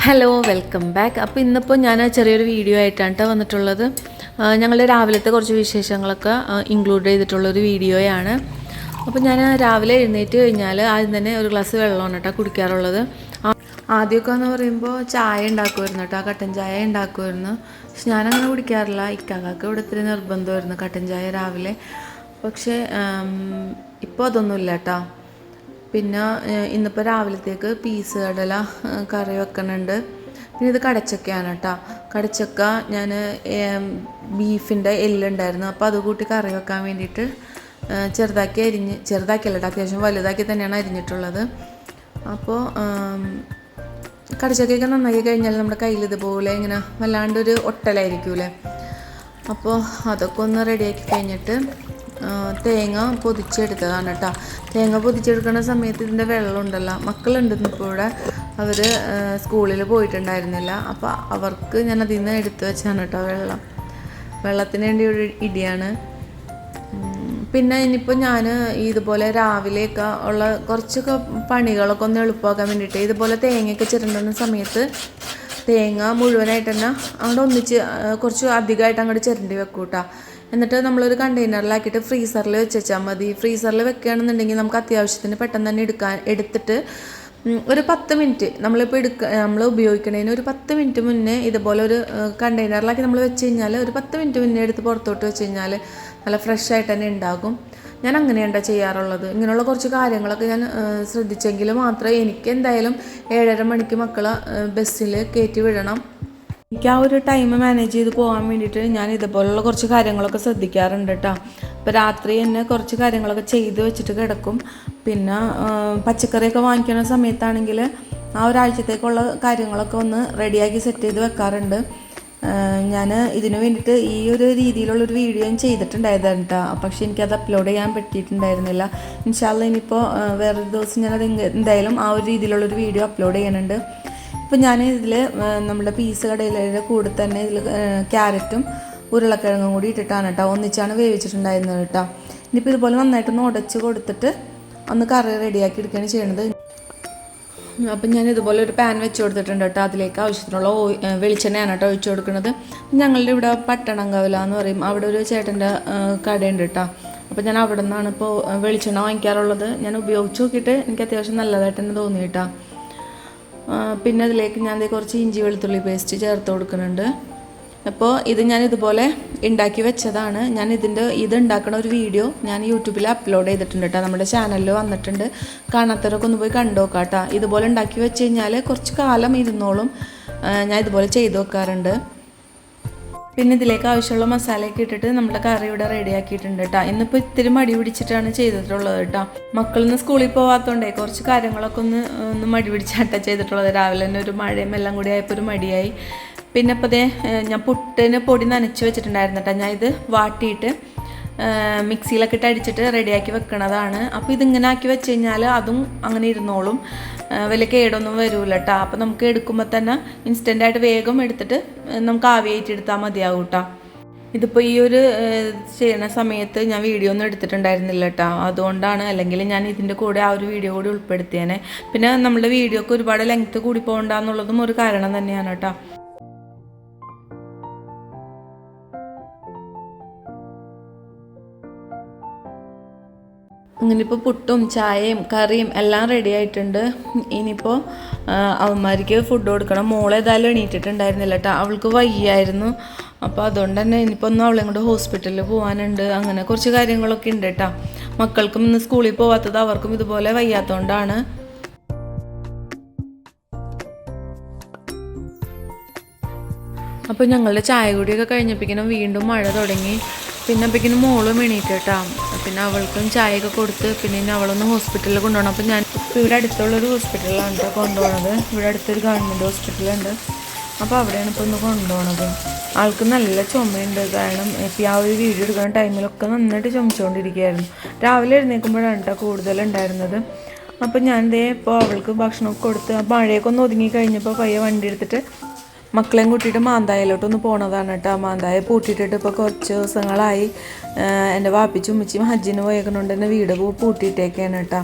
Hello welcome back. അപ്പോൾ ഇന്നിപ്പോൾ ഞാൻ ചെറിയൊരു വീഡിയോ ആയിട്ടാണ് വന്നിട്ടുള്ളത്. ഞങ്ങളുടെ രാവിലത്തെ കുറച്ച് വിശേഷങ്ങളൊക്കെ ഇൻക്ലൂഡ് ചെയ്തിട്ടുള്ളൊരു വീഡിയോയാണ്. അപ്പോൾ ഞാൻ രാവിലെ എഴുന്നേറ്റ് കഴിഞ്ഞാൽ ആദ്യം തന്നെ ഒരു ഗ്ലാസ് വെള്ളമാണ് കേട്ടോ കുടിക്കാറുള്ളത്. ആദ്യമൊക്കെ എന്ന് പറയുമ്പോൾ ചായ ഉണ്ടാക്കുമായിരുന്നു കേട്ടോ, കട്ടൻ ചായ ഉണ്ടാക്കുമായിരുന്നു. പക്ഷെ ഞാനങ്ങനെ കുടിക്കാറില്ല. ഇക്കാക്ക് ഇവിടെ ഇത്തിരി നിർബന്ധമായിരുന്നു കട്ടൻ ചായ രാവിലെ. പക്ഷേ ഇപ്പോൾ അതൊന്നുമില്ല കേട്ടോ. പിന്നെ ഇന്നിപ്പോൾ രാവിലത്തേക്ക് പീസ് കടല കറി വെക്കുന്നുണ്ട്. പിന്നെ ഇത് കടച്ചക്കയാണ് കേട്ടോ. കടച്ചക്ക ഞാൻ ബീഫിൻ്റെ എല്ലുണ്ടായിരുന്നു, അപ്പോൾ അത് കൂട്ടി കറി വെക്കാൻ വേണ്ടിയിട്ട് ചെറുതാക്കിയല്ല കേട്ടോ, അത്യാവശ്യം വലുതാക്കി തന്നെയാണ് അരിഞ്ഞിട്ടുള്ളത്. അപ്പോൾ കടച്ചക്കയൊക്കെ നന്നാക്കി കഴിഞ്ഞാൽ നമ്മുടെ കയ്യിൽ ഇതുപോലെ ഇങ്ങനെ വല്ലാണ്ടൊരു ഒട്ടലായിരിക്കൂലേ. അപ്പോൾ അതൊക്കെ ഒന്ന് റെഡിയാക്കി കഴിഞ്ഞിട്ട് തേങ്ങ പൊതിച്ചെടുത്തതാണ് കേട്ടോ. തേങ്ങ പൊതിച്ചെടുക്കുന്ന സമയത്ത് ഇതിൻ്റെ വെള്ളം ഉണ്ടല്ലോ, മക്കളുണ്ടെന്ന് ഇപ്പോൾ ഇവിടെ, അവർ സ്കൂളിൽ പോയിട്ടുണ്ടായിരുന്നില്ല. അപ്പോൾ അവർക്ക് ഞാൻ അതിൽ നിന്ന് എടുത്തു വെച്ചാണ് കേട്ടോ വെള്ളത്തിന് വേണ്ടി ഒരു ഇടിയാണ്. പിന്നെ ഇനിയിപ്പോൾ ഞാൻ ഇതുപോലെ രാവിലെയൊക്കെ ഉള്ള കുറച്ചൊക്കെ പണികളൊക്കെ ഒന്ന് എളുപ്പമാക്കാൻ വേണ്ടിയിട്ട് ഇതുപോലെ തേങ്ങയൊക്കെ ചിരണ്ടുന്ന സമയത്ത് തേങ്ങ മുഴുവനായിട്ട് തന്നെ അങ്ങോട്ട് ഒന്നിച്ച് കുറച്ച് അധികമായിട്ട് അങ്ങോട്ട് ചിരണ്ടി വെക്കും കേട്ടോ. എന്നിട്ട് നമ്മളൊരു കണ്ടെയ്നറിലാക്കിയിട്ട് ഫ്രീസറിൽ വെച്ചാൽ മതി. ഫ്രീസറിൽ വെക്കുകയാണെന്നുണ്ടെങ്കിൽ നമുക്ക് അത്യാവശ്യത്തിന് പെട്ടെന്ന് തന്നെ എടുത്തിട്ട് ഒരു 10 മിനിറ്റ് നമ്മൾ ഉപയോഗിക്കണതിന് ഒരു 10 മിനിറ്റ് മുന്നേ ഇതുപോലെ ഒരു കണ്ടെയ്നറിലാക്കി നമ്മൾ വെച്ച് കഴിഞ്ഞാൽ ഒരു 10 മിനിറ്റ് മുന്നേ എടുത്ത് പുറത്തോട്ട് വെച്ച് കഴിഞ്ഞാൽ നല്ല ഫ്രഷ് ആയിട്ട് തന്നെ ഉണ്ടാകും. ഞാൻ അങ്ങനെയാണ് ചെയ്യാറുള്ളത്. ഇങ്ങനെയുള്ള കുറച്ച് കാര്യങ്ങളൊക്കെ ഞാൻ ശ്രദ്ധിച്ചെങ്കിൽ മാത്രമേ എനിക്ക് എന്തായാലും 7:30 മണിക്ക് മക്കളെ ബസ്സിൽ കയറ്റി വിടണം. എനിക്ക് ആ ഒരു ടൈം മാനേജ് ചെയ്ത് പോകാൻ വേണ്ടിയിട്ട് ഞാൻ ഇതുപോലുള്ള കുറച്ച് കാര്യങ്ങളൊക്കെ ശ്രദ്ധിക്കാറുണ്ട് കേട്ടോ. ഇപ്പോൾ രാത്രി തന്നെ കുറച്ച് കാര്യങ്ങളൊക്കെ ചെയ്ത് വെച്ചിട്ട് കിടക്കും. പിന്നെ പച്ചക്കറിയൊക്കെ വാങ്ങിക്കുന്ന സമയത്താണെങ്കിൽ ആ ഒരാഴ്ചത്തേക്കുള്ള കാര്യങ്ങളൊക്കെ ഒന്ന് റെഡിയാക്കി സെറ്റ് ചെയ്ത് വെക്കാറുണ്ട്. ഞാൻ ഇതിന് വേണ്ടിയിട്ട് ഈ ഒരു രീതിയിലുള്ളൊരു വീഡിയോ ഞാൻ ചെയ്തിട്ടുണ്ടായതാണ് കേട്ടോ. പക്ഷേ എനിക്കത് അപ്ലോഡ് ചെയ്യാൻ പറ്റിയിട്ടുണ്ടായിരുന്നില്ല. ഇൻഷാ അല്ലാഹ് ഇനിയിപ്പോൾ വേറൊരു ദിവസം ഞാനത് എന്തായാലും ആ ഒരു രീതിയിലുള്ളൊരു വീഡിയോ അപ്ലോഡ് ചെയ്യുന്നുണ്ട്. ഇപ്പോൾ ഞാൻ ഇതിൽ നമ്മുടെ പീസ് കടയിലെ കൂടെ തന്നെ ഇതിൽ ക്യാരറ്റും ഉരുളക്കിഴങ്ങും കൂടി ഇട്ടിട്ടാണ് കേട്ടോ ഒന്നിച്ചാണ് വേവിച്ചിട്ടുണ്ടായിരുന്നത് കേട്ടോ. ഇനിയിപ്പോൾ ഇതുപോലെ നന്നായിട്ടൊന്ന് ഉടച്ച് കൊടുത്തിട്ട് ഒന്ന് കറി റെഡിയാക്കി എടുക്കുകയാണ് ചെയ്യണത്. അപ്പം ഞാൻ ഇതുപോലെ ഒരു പാൻ വെച്ച് കൊടുത്തിട്ടുണ്ട് കേട്ടോ. അതിലേക്ക് ആവശ്യത്തിനുള്ള വെളിച്ചെണ്ണയാണ് കേട്ടോ ഒഴിച്ച് കൊടുക്കുന്നത്. ഞങ്ങളുടെ ഇവിടെ പട്ടണംകവല എന്ന് പറയും, അവിടെ ഒരു ചേട്ടൻ്റെ കടയുണ്ട് കേട്ടോ. അപ്പോൾ ഞാൻ അവിടെ നിന്നാണ് ഇപ്പോൾ വെളിച്ചെണ്ണ വാങ്ങിക്കാറുള്ളത്. ഞാൻ ഉപയോഗിച്ച് നോക്കിയിട്ട് എനിക്ക് അത്യാവശ്യം നല്ലതായിട്ട് തന്നെ തോന്നി കേട്ടോ. പിന്നെ അതിലേക്ക് ഞാൻ കുറച്ച് ഇഞ്ചി വെളുത്തുള്ളി പേസ്റ്റ് ചേർത്ത് കൊടുക്കുന്നുണ്ട്. അപ്പോൾ ഇത് ഞാൻ ഇതുപോലെ ഉണ്ടാക്കി വെച്ചതാണ്. ഞാൻ ഇത് ഉണ്ടാക്കുന്ന ഒരു വീഡിയോ ഞാൻ യൂട്യൂബിൽ അപ്ലോഡ് ചെയ്തിട്ടുണ്ട് കേട്ടോ. നമ്മുടെ ചാനലിൽ വന്നിട്ടുണ്ട്. കാണാത്തവരൊക്കെ ഒന്ന് പോയി കണ്ടു നോക്കാം കേട്ടോ. ഇതുപോലെ ഉണ്ടാക്കി വെച്ച് കഴിഞ്ഞാൽ കുറച്ച് കാലം ഇരുന്നോളും. ഞാൻ ഇതുപോലെ ചെയ്ത് വെക്കാറുണ്ട്. പിന്നെ ഇതിലേക്ക് ആവശ്യമുള്ള മസാലയൊക്കെ ഇട്ടിട്ട് നമ്മുടെ കറി ഇവിടെ റെഡിയാക്കിയിട്ടുണ്ട് കേട്ടോ. ഇന്നിപ്പോൾ ഇത്തിരി മടി പിടിച്ചിട്ടാണ് ചെയ്തിട്ടുള്ളത് കേട്ടോ. മക്കളൊന്ന് സ്കൂളിൽ പോകാത്തതുകൊണ്ടേ കുറച്ച് കാര്യങ്ങളൊക്കെ ഒന്ന് മടി പിടിച്ചാട്ടാണ് ചെയ്തിട്ടുള്ളത്. രാവിലെ തന്നെ ഒരു മഴയും എല്ലാം കൂടി ആയപ്പോൾ ഒരു മടിയായി. പിന്നെ ഇപ്പോൾ ഞാൻ പുട്ടിന് പൊടി നനച്ച് വെച്ചിട്ടുണ്ടായിരുന്നു കേട്ടോ. ഞാൻ ഇത് വാട്ടിയിട്ട് മിക്സിയിലൊക്കെ ഇട്ട് അടിച്ചിട്ട് റെഡിയാക്കി വെക്കണതാണ്. അപ്പോൾ ഇതിങ്ങനെ ആക്കി വെച്ച് കഴിഞ്ഞാൽ അതും അങ്ങനെ ഇരുന്നോളും, വലിയ കേടൊന്നും വരില്ല കേട്ടോ. അപ്പോൾ നമുക്ക് എടുക്കുമ്പോൾ തന്നെ ഇൻസ്റ്റൻ്റായിട്ട് വേഗം എടുത്തിട്ട് നമുക്ക് ആവിയായിട്ട് എടുത്താൽ മതിയാവും കേട്ടോ. ഇതിപ്പോൾ ഈ ഒരു ചെയ്യുന്ന സമയത്ത് ഞാൻ വീഡിയോ ഒന്നും എടുത്തിട്ടുണ്ടായിരുന്നില്ല കേട്ടോ. അതുകൊണ്ടാണ്, അല്ലെങ്കിൽ ഞാൻ ഇതിൻ്റെ കൂടെ ആ ഒരു വീഡിയോ കൂടി ഉൾപ്പെടുത്തിയേനെ. പിന്നെ നമ്മുടെ വീഡിയോക്ക് ഒരുപാട് ലെങ്ത്ത് കൂടി പോകണ്ടെന്നുള്ളതും ഒരു കാരണം തന്നെയാണ് കേട്ടോ. അങ്ങനെ ഇപ്പോൾ പുട്ടും ചായയും കറിയും എല്ലാം റെഡി ആയിട്ടുണ്ട്. ഇനിയിപ്പോൾ അവന്മാർക്ക് ഫുഡ് കൊടുക്കണം. മോളേതായാലും എണീറ്റിട്ടുണ്ടായിരുന്നില്ല കേട്ടോ, അവൾക്ക് വയ്യായിരുന്നു. അപ്പോൾ അതുകൊണ്ട് തന്നെ ഇനിയിപ്പോൾ ഒന്ന് അവളെ കൊണ്ട് ഹോസ്പിറ്റലിൽ പോകാനുണ്ട്. അങ്ങനെ കുറച്ച് കാര്യങ്ങളൊക്കെ ഉണ്ട് കേട്ടോ. മക്കൾക്കും ഇന്ന് സ്കൂളിൽ പോകാത്തത് അവർക്കും ഇതുപോലെ വയ്യാത്തതുകൊണ്ടാണ്. അപ്പോൾ ഞങ്ങളുടെ ചായ കൂടിയൊക്കെ കഴിഞ്ഞപ്പോഴേക്കും വീണ്ടും മഴ തുടങ്ങി. പിന്നെ അപ്പോഴേക്കും മോളും എണീറ്റ് കേട്ടോ. പിന്നെ അവൾക്കും ചായയൊക്കെ കൊടുത്ത് പിന്നെ ഇനി അവളൊന്ന് ഹോസ്പിറ്റലിൽ കൊണ്ടുപോകണം. അപ്പോൾ ഞാൻ ഇവിടെ അടുത്തുള്ളൊരു ഹോസ്പിറ്റലിലാണ് കേട്ടോ കൊണ്ടുപോകണത്. ഇവിടെ അടുത്തൊരു ഗവൺമെൻറ് ഹോസ്പിറ്റലുണ്ട്. അപ്പോൾ അവിടെയാണ് ഇപ്പോൾ ഒന്ന് കൊണ്ടുപോകണത്. ആൾക്ക് നല്ല ചുമയുണ്ട്. കാരണം ഇപ്പോൾ ആ ഒരു വീഡിയോ എടുക്കുന്ന ടൈമിലൊക്കെ നന്നായിട്ട് ചുമച്ചുകൊണ്ടിരിക്കുകയായിരുന്നു. രാവിലെ എഴുന്നേൽക്കുമ്പോഴാണ് കേട്ടോ കൂടുതലുണ്ടായിരുന്നത്. അപ്പോൾ ഞാൻ ഇപ്പോൾ അവൾക്ക് ഭക്ഷണമൊക്കെ കൊടുത്ത് മഴയൊക്കെ ഒന്ന് ഒതുങ്ങി കഴിഞ്ഞപ്പോൾ പയ്യെ വണ്ടി എടുത്തിട്ട് മക്കളെയും കൂട്ടിയിട്ട് മാന്തായയിലോട്ടൊന്ന് പോണതാണ് കേട്ടോ. മാന്തായ പൂട്ടിയിട്ടിട്ട് ഇപ്പോൾ കുറച്ച് ദിവസങ്ങളായി. എൻ്റെ വാപ്പിച്ചും ഉമ്മച്ചിയും ഹജ്ജിന് പോയേക്കണോണ്ട് തന്നെ വീട് പൂട്ടിയിട്ടേക്കാണ് കേട്ടോ.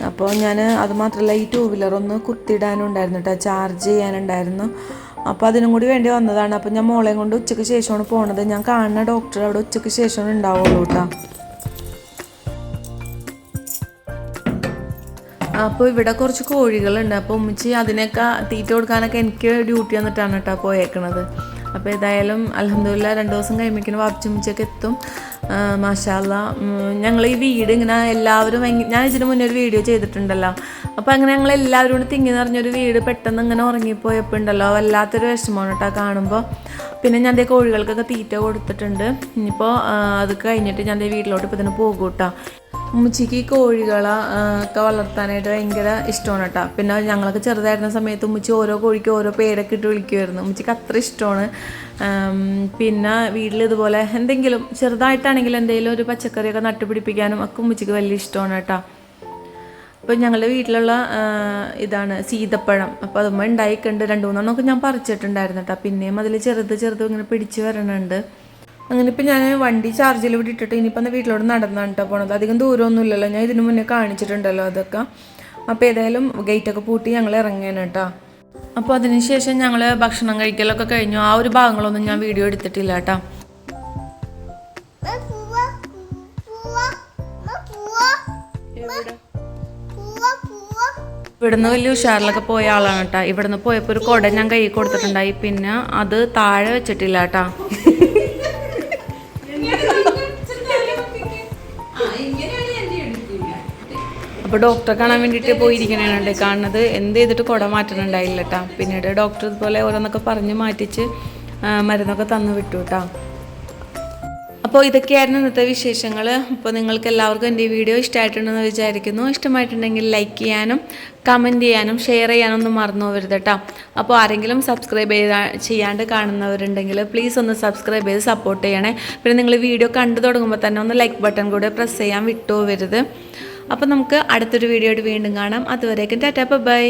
അപ്പോൾ ഞാൻ അത് മാത്രമല്ല ഈ 2 വീലർ ഒന്ന് കുത്തിയിടാനും ഉണ്ടായിരുന്നു കേട്ടോ, ചാർജ് ചെയ്യാനുണ്ടായിരുന്നു. അപ്പോൾ അതിനും കൂടി വേണ്ടി വന്നതാണ്. അപ്പോൾ ഞാൻ മോളെയും കൊണ്ട് ഉച്ചയ്ക്ക് ശേഷമാണ് പോണത്. ഞാൻ കാണുന്ന ഡോക്ടർ അവിടെ ഉച്ചയ്ക്ക് ശേഷമാണ് ഉണ്ടാവുള്ളൂ കേട്ടോ. അപ്പോൾ ഇവിടെ കുറച്ച് കോഴികളുണ്ട്. അപ്പോൾ ഉമ്മച്ചി അതിനൊക്കെ തീറ്റ കൊടുക്കാനൊക്കെ എനിക്ക് ഡ്യൂട്ടി വന്നിട്ടാണ് കേട്ടോ പോയേക്കണത്. അപ്പോൾ ഏതായാലും അൽഹംദുലില്ലാ 2 ദിവസം കഴിയുമ്പോഴേക്കും വാപ്പിച്ചുമ്മച്ചൊക്കെ എത്തും. മാഷാ അല്ലാ. ഞങ്ങൾ ഈ വീട് ഇങ്ങനെ എല്ലാവരും ഞാൻ ഇതിന് മുന്നേ ഒരു വീഡിയോ ചെയ്തിട്ടുണ്ടല്ലോ. അപ്പോൾ അങ്ങനെ ഞങ്ങൾ എല്ലാവരും കൂടി തിങ്ങി നിറഞ്ഞൊരു വീട് പെട്ടെന്ന് ഇങ്ങനെ ഉറങ്ങിപ്പോയപ്പോൾ ഉണ്ടല്ലോ വല്ലാത്തൊരു വിഷമമാണ് കേട്ടോ കാണുമ്പോൾ. പിന്നെ ഞാൻ ദേ കോഴികൾക്കൊക്കെ തീറ്റ കൊടുത്തിട്ടുണ്ട്. ഇനിയിപ്പോൾ അത് കഴിഞ്ഞിട്ട് ഞാൻ ദേ വീട്ടിലോട്ട് ഇപ്പോൾ തന്നെ പോകും കേട്ടോ. ഉമ്മച്ചിക്ക് ഈ കോഴികളെ ഒക്കെ വളർത്താനായിട്ട് ഭയങ്കര ഇഷ്ടമാണ് കേട്ടോ. പിന്നെ ഞങ്ങളൊക്കെ ചെറുതായിരുന്ന സമയത്ത് ഉമ്മച്ചി ഓരോ കോഴിക്ക് ഓരോ പേരൊക്കെ ഇട്ട് വിളിക്കുമായിരുന്നു. ഉമ്മച്ചിക്ക് അത്ര ഇഷ്ടമാണ്. പിന്നെ വീട്ടിൽ ഇതുപോലെ എന്തെങ്കിലും ചെറുതായിട്ടാണെങ്കിലും എന്തെങ്കിലും ഒരു പച്ചക്കറിയൊക്കെ നട്ടുപിടിപ്പിക്കാനും ഒക്കെ ഉമ്മച്ചിക്ക് വലിയ ഇഷ്ടമാണ് കേട്ടോ. അപ്പോൾ ഞങ്ങളുടെ വീട്ടിലുള്ള ഇതാണ് സീതപ്പഴം. അപ്പോൾ അതുമ്മ ഉണ്ടായിട്ടുണ്ട്. 2-3 എണ്ണമൊക്കെ ഞാൻ പറിച്ചിട്ടുണ്ടായിരുന്നു കേട്ടോ. പിന്നെയും അതിൽ ചെറുത് ഇങ്ങനെ പിടിച്ച് വരണുണ്ട്. അങ്ങനെ ഇപ്പോൾ ഞാൻ വണ്ടി ചാർജിൽ വിട്ടിട്ട് ഇനിയിപ്പോൾ വീട്ടിലോട്ട് നടന്നാണ് കേട്ടോ പോണത്. അധികം ദൂരമൊന്നുമില്ലല്ലോ, ഞാൻ ഇതിനു മുന്നേ കാണിച്ചിട്ടുണ്ടല്ലോ അതൊക്കെ. അപ്പോൾ ഏതായാലും ഗേറ്റൊക്കെ പൂട്ടി ഞങ്ങൾ ഇറങ്ങിയാണ് കേട്ടോ. അപ്പോൾ അതിനുശേഷം ഞങ്ങൾ ഭക്ഷണം കഴിക്കലൊക്കെ കഴിഞ്ഞു. ആ ഒരു ഭാഗങ്ങളൊന്നും ഞാൻ വീഡിയോ എടുത്തിട്ടില്ല കേട്ടോ. ഇവിടുന്ന് വലിയ ഉഷാറിലൊക്കെ പോയ ആളാണ് കേട്ടോ. ഇവിടുന്ന് പോയപ്പോൾ ഒരു കുട ഞാൻ കൈ കൊടുത്തിട്ടുണ്ടായി. പിന്നെ അത് താഴെ വെച്ചിട്ടില്ല കേട്ടോ. അപ്പോൾ ഡോക്ടറെ കാണാൻ വേണ്ടിയിട്ട് പോയിരിക്കണേ കാണുന്നത്. എന്ത് ചെയ്തിട്ട് കുട മാറ്റണുണ്ടായില്ല കേട്ടോ. പിന്നീട് ഡോക്ടർ ഇതുപോലെ ഓരോന്നൊക്കെ പറഞ്ഞ് മാറ്റിച്ച് മരുന്നൊക്കെ തന്നു വിട്ടു കേട്ടോ. അപ്പോൾ ഇതൊക്കെയായിരുന്നു ഇന്നത്തെ വിശേഷങ്ങൾ. അപ്പോൾ നിങ്ങൾക്ക് എല്ലാവർക്കും എൻ്റെ ഈ വീഡിയോ ഇഷ്ടമായിട്ടുണ്ടെന്ന് വിചാരിക്കുന്നു. ഇഷ്ടമായിട്ടുണ്ടെങ്കിൽ ലൈക്ക് ചെയ്യാനും കമൻറ്റ് ചെയ്യാനും ഷെയർ ചെയ്യാനൊന്നും മറന്നു പോകരുത് കേട്ടോ. അപ്പോൾ ആരെങ്കിലും സബ്സ്ക്രൈബ് ചെയ്യാണ്ട് കാണുന്നവരുണ്ടെങ്കിൽ പ്ലീസ് ഒന്ന് സബ്സ്ക്രൈബ് ചെയ്ത് സപ്പോർട്ട് ചെയ്യണേ. പിന്നെ നിങ്ങൾ വീഡിയോ കണ്ടു തുടങ്ങുമ്പോൾ തന്നെ ഒന്ന് ലൈക്ക് ബട്ടൺ കൂടെ പ്രസ് ചെയ്യാൻ വിട്ടുപോകരുത്. അപ്പോൾ നമുക്ക് അടുത്തൊരു വീഡിയോ ആയിട്ട് വീണ്ടും കാണാം. അതുവരേക്കും ടാറ്റാ ബൈ.